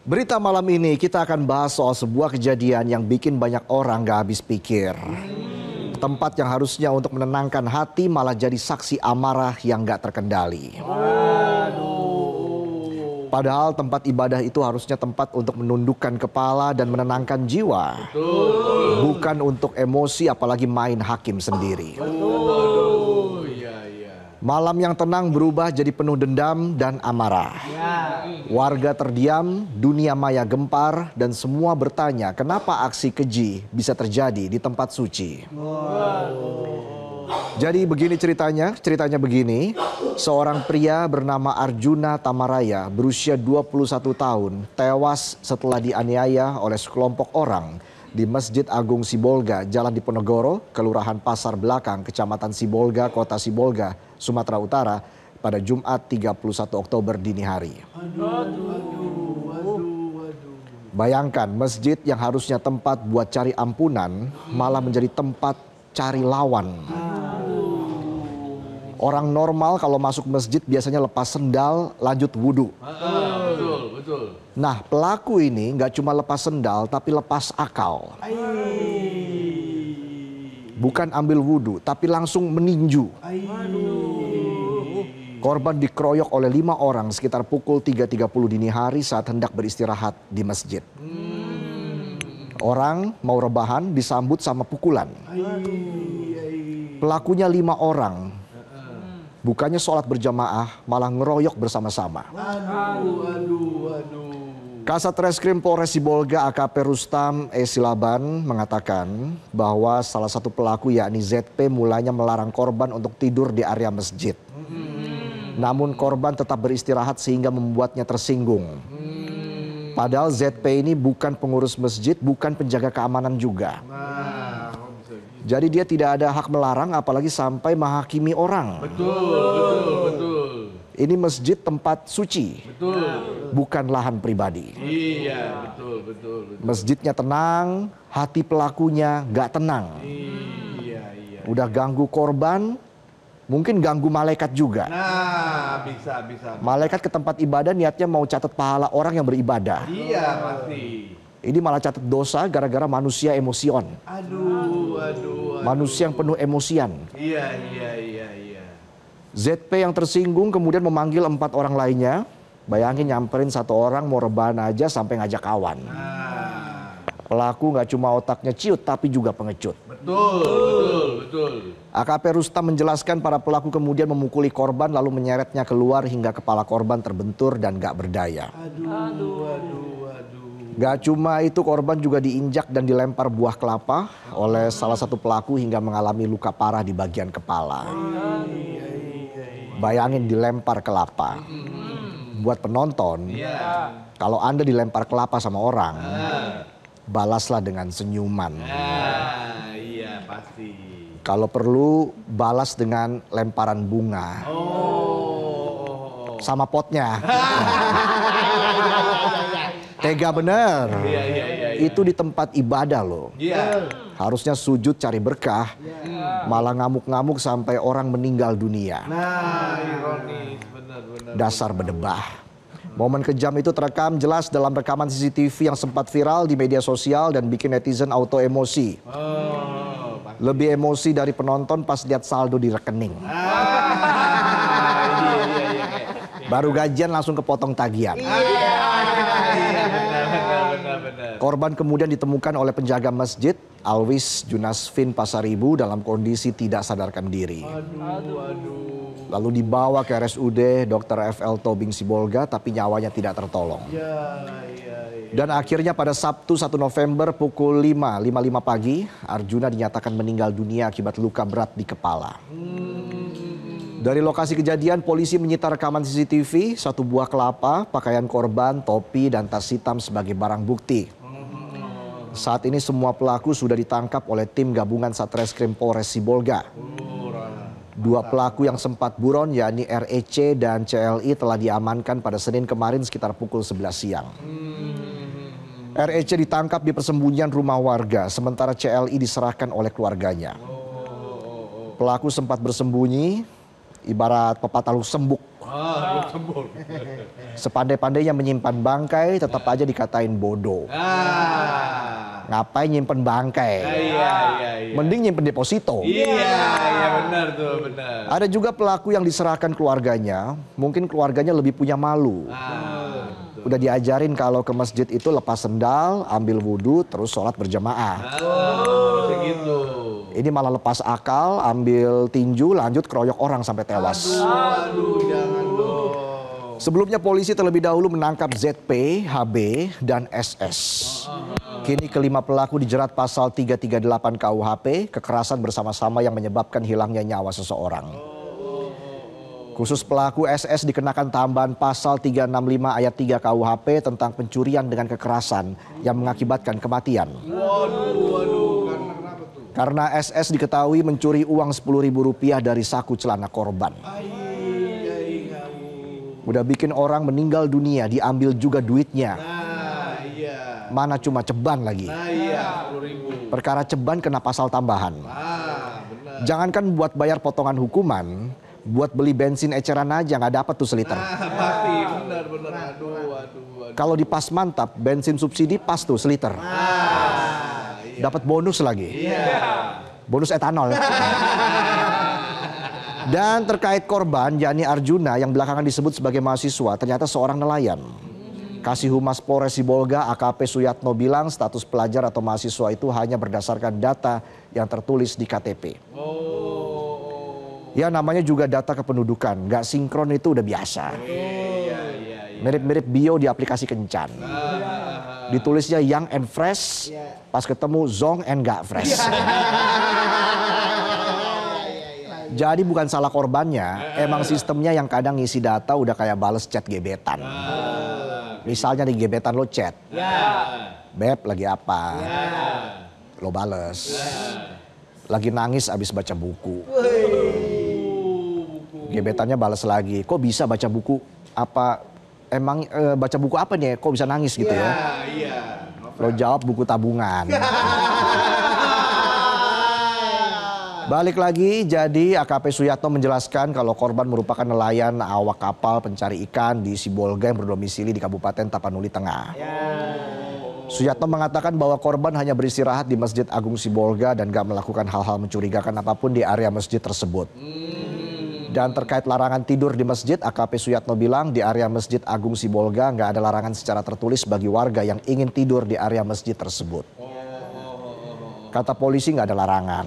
Berita malam ini kita akan bahas soal sebuah kejadian yang bikin banyak orang gak habis pikir. Tempat yang harusnya untuk menenangkan hati malah jadi saksi amarah yang gak terkendali. Padahal tempat ibadah itu harusnya tempat untuk menundukkan kepala dan menenangkan jiwa. Bukan untuk emosi apalagi main hakim sendiri. Malam yang tenang berubah jadi penuh dendam dan amarah. Warga terdiam, dunia maya gempar, dan semua bertanya kenapa aksi keji bisa terjadi di tempat suci. Jadi begini ceritanya begini. Seorang pria bernama Arjuna Tamaraya berusia 21 tahun tewas setelah dianiaya oleh sekelompok orang di Masjid Agung Sibolga, Jalan Diponegoro, Kelurahan Pasar Belakang, Kecamatan Sibolga, Kota Sibolga, Sumatera Utara pada Jumat 31 Oktober dini hari. Bayangkan masjid yang harusnya tempat buat cari ampunan malah menjadi tempat cari lawan. Orang normal kalau masuk masjid biasanya lepas sendal lanjut wudhu. Betul. Nah, pelaku ini nggak cuma lepas sendal tapi lepas akal. Bukan ambil wudhu tapi langsung meninju. Korban dikeroyok oleh 5 orang sekitar pukul 3.30 dini hari saat hendak beristirahat di masjid. Orang mau rebahan disambut sama pukulan. Pelakunya 5 orang. Bukannya sholat berjamaah, malah ngeroyok bersama-sama. Kasat Reskrim Polres Sibolga AKP Rustam E. Silaban mengatakan bahwa salah satu pelaku yakni ZP mulanya melarang korban untuk tidur di area masjid. Namun korban tetap beristirahat sehingga membuatnya tersinggung. Padahal ZP ini bukan pengurus masjid, bukan penjaga keamanan juga. Jadi dia tidak ada hak melarang apalagi sampai menghakimi orang. Betul. Ini masjid tempat suci. Betul. Bukan lahan pribadi. Iya, betul. Masjidnya tenang, hati pelakunya gak tenang. Iya. Udah ganggu korban, mungkin ganggu malaikat juga. Nah, bisa. Malaikat ke tempat ibadah niatnya mau catat pahala orang yang beribadah. Iya, pasti. Ini malah catat dosa gara-gara manusia emosion. Aduh. Manusia yang penuh emosian. Iya. ZP yang tersinggung kemudian memanggil 4 orang lainnya. Bayangin nyamperin 1 orang mau rebahan aja sampai ngajak kawan. Pelaku nggak cuma otaknya ciut tapi juga pengecut. Betul. AKP Rustam menjelaskan para pelaku kemudian memukuli korban lalu menyeretnya keluar hingga kepala korban terbentur dan gak berdaya. Aduh. Gak cuma itu, korban juga diinjak dan dilempar buah kelapa oleh salah satu pelaku hingga mengalami luka parah di bagian kepala. Bayangin dilempar kelapa. Buat penonton, kalau Anda dilempar kelapa sama orang, balaslah dengan senyuman. Iya, pasti. Kalau perlu, balas dengan lemparan bunga. Sama potnya. Tega bener. Iya. Itu di tempat ibadah loh. Iya. Harusnya sujud cari berkah. Malah ngamuk-ngamuk sampai orang meninggal dunia. Nah, ironis, benar. Dasar berdebah. Momen kejam itu terekam jelas dalam rekaman CCTV yang sempat viral di media sosial dan bikin netizen auto emosi. Pasti. Lebih emosi dari penonton pas lihat saldo di rekening. Iya. Baru gajian langsung kepotong tagihan. Benar. Korban kemudian ditemukan oleh penjaga masjid Alwis Junasvin Pasaribu dalam kondisi tidak sadarkan diri. Lalu dibawa ke RSUD Dr. FL Tobing Sibolga tapi nyawanya tidak tertolong. Dan akhirnya pada Sabtu 1 November pukul 5.55 pagi, Arjuna dinyatakan meninggal dunia akibat luka berat di kepala. Dari lokasi kejadian, polisi menyita rekaman CCTV, 1 buah kelapa, pakaian korban, topi, dan tas hitam sebagai barang bukti. Saat ini semua pelaku sudah ditangkap oleh tim gabungan Satreskrim Polres Sibolga. 2 pelaku yang sempat buron yakni REC dan CLI telah diamankan pada Senin kemarin sekitar pukul 11 siang. REC ditangkap di persembunyian rumah warga, sementara CLI diserahkan oleh keluarganya. Pelaku sempat bersembunyi, ibarat pepatah lu sembuk. Sepandai-pandainya menyimpan bangkai, tetap aja dikatain bodoh. Ngapain nyimpen bangkai? Iya. Mending nyimpen deposito. Iya, benar tuh, benar. Ada juga pelaku yang diserahkan keluarganya, mungkin keluarganya lebih punya malu. Udah diajarin kalau ke masjid itu lepas sendal, ambil wudhu, terus sholat berjamaah. Harusnya gitu. Ini malah lepas akal, ambil tinju, lanjut keroyok orang sampai tewas. Aduh, jangan dong. Sebelumnya polisi terlebih dahulu menangkap ZP, HB, dan SS. Kini kelima pelaku dijerat pasal 338 KUHP, kekerasan bersama-sama yang menyebabkan hilangnya nyawa seseorang. Khusus pelaku SS dikenakan tambahan pasal 365 ayat 3 KUHP tentang pencurian dengan kekerasan yang mengakibatkan kematian. Waduh. Karena SS diketahui mencuri uang Rp10.000 dari saku celana korban. Udah bikin orang meninggal dunia, diambil juga duitnya. Nah, iya. Mana cuma ceban lagi. Nah, iya, 10.000. Perkara ceban kena pasal tambahan. Benar. Jangankan buat bayar potongan hukuman, buat beli bensin eceran aja nggak dapat tuh seliter. Pasti, benar. Aduh. Kalau di pas mantap, bensin subsidi pas tuh seliter. Dapat bonus lagi. Bonus etanol. Dan terkait korban, yakni Arjuna yang belakangan disebut sebagai mahasiswa, ternyata seorang nelayan. Kasih Humas Polres Sibolga AKP Suyatno bilang status pelajar atau mahasiswa itu hanya berdasarkan data yang tertulis di KTP. Ya namanya juga data kependudukan, nggak sinkron itu udah biasa. Mirip-mirip bio di aplikasi Kencan. Ditulisnya young and fresh, pas ketemu zong and gak fresh. Jadi bukan salah korbannya, emang sistemnya yang kadang ngisi data udah kayak bales chat gebetan. Misalnya di gebetan lo chat, Beb lagi apa? Lo bales. Lagi nangis abis baca buku. Gebetannya bales lagi, kok bisa baca buku? Apa emang baca buku apa nih? Kok bisa nangis gitu ya? Lo jawab buku tabungan. Balik lagi, jadi AKP Suyatno menjelaskan kalau korban merupakan nelayan awak kapal pencari ikan di Sibolga yang berdomisili di Kabupaten Tapanuli Tengah. Suyatno mengatakan bahwa korban hanya beristirahat di Masjid Agung Sibolga dan gak melakukan hal-hal mencurigakan apapun di area masjid tersebut. Dan terkait larangan tidur di masjid, AKP Suyatno bilang di area Masjid Agung Sibolga gak ada larangan secara tertulis bagi warga yang ingin tidur di area masjid tersebut. Kata polisi gak ada larangan.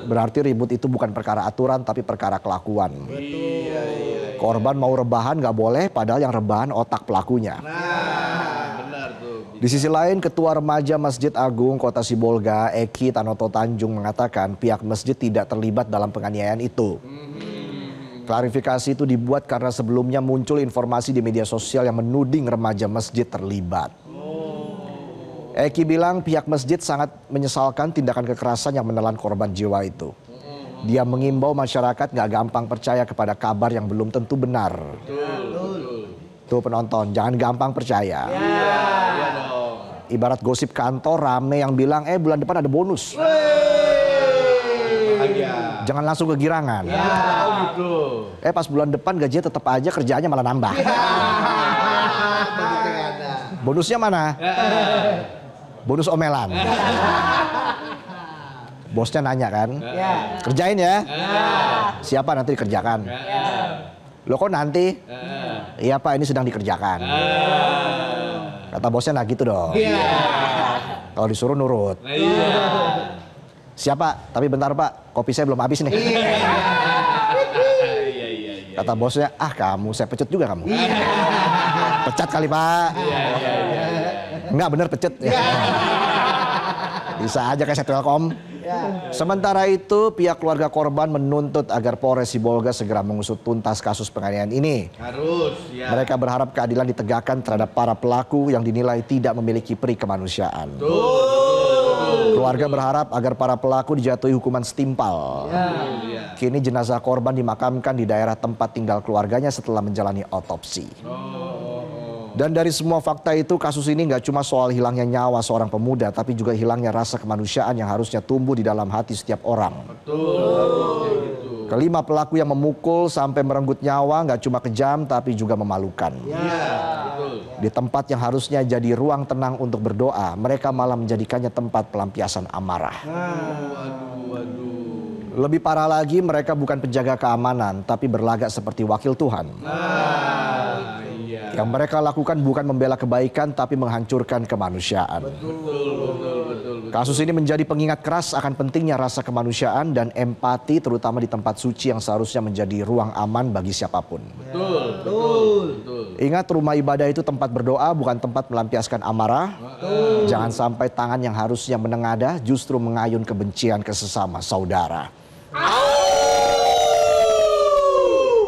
Berarti ribut itu bukan perkara aturan tapi perkara kelakuan. Korban mau rebahan gak boleh padahal yang rebahan otak pelakunya. Di sisi lain Ketua Remaja Masjid Agung Kota Sibolga Eki Tanoto Tanjung mengatakan pihak masjid tidak terlibat dalam penganiayaan itu. Klarifikasi itu dibuat karena sebelumnya muncul informasi di media sosial yang menuding remaja masjid terlibat. Eki bilang pihak masjid sangat menyesalkan tindakan kekerasan yang menelan korban jiwa itu. Dia mengimbau masyarakat gak gampang percaya kepada kabar yang belum tentu benar. Tuh penonton, jangan gampang percaya. Ibarat gosip kantor rame yang bilang bulan depan ada bonus. Jangan langsung kegirangan. Pas bulan depan gajinya tetap aja, kerjaannya malah nambah. Bonusnya mana? Bonus omelan. Bosnya nanya kan, kerjain ya. Siapa nanti dikerjakan? Lo kok nanti? Iya Pak, ini sedang dikerjakan. Kata bosnya nah gitu dong. Kalau disuruh nurut. Siapa? Tapi bentar Pak, kopi saya belum habis nih. Kata bosnya, kamu saya pecut juga kamu. Pecat kali Pak. Enggak bener pecut. Bisa aja kayak Telkom. Sementara itu pihak keluarga korban menuntut agar Polres Sibolga segera mengusut tuntas kasus penganiayaan ini. Mereka berharap keadilan ditegakkan terhadap para pelaku yang dinilai tidak memiliki peri kemanusiaan. Keluarga berharap agar para pelaku dijatuhi hukuman setimpal. Kini jenazah korban dimakamkan di daerah tempat tinggal keluarganya setelah menjalani otopsi. Dan dari semua fakta itu, kasus ini nggak cuma soal hilangnya nyawa seorang pemuda, tapi juga hilangnya rasa kemanusiaan yang harusnya tumbuh di dalam hati setiap orang. Betul. Kelima, pelaku yang memukul sampai merenggut nyawa nggak cuma kejam tapi juga memalukan. Iya, betul. Di tempat yang harusnya jadi ruang tenang untuk berdoa, mereka malah menjadikannya tempat pelampiasan amarah. Waduh. Lebih parah lagi, mereka bukan penjaga keamanan, tapi berlagak seperti wakil Tuhan. Iya. Yang mereka lakukan bukan membela kebaikan, tapi menghancurkan kemanusiaan. Betul. Kasus ini menjadi pengingat keras akan pentingnya rasa kemanusiaan dan empati, terutama di tempat suci yang seharusnya menjadi ruang aman bagi siapapun. Betul. Ingat, rumah ibadah itu tempat berdoa, bukan tempat melampiaskan amarah. Jangan sampai tangan yang harusnya menengadah justru mengayun kebencian ke sesama saudara.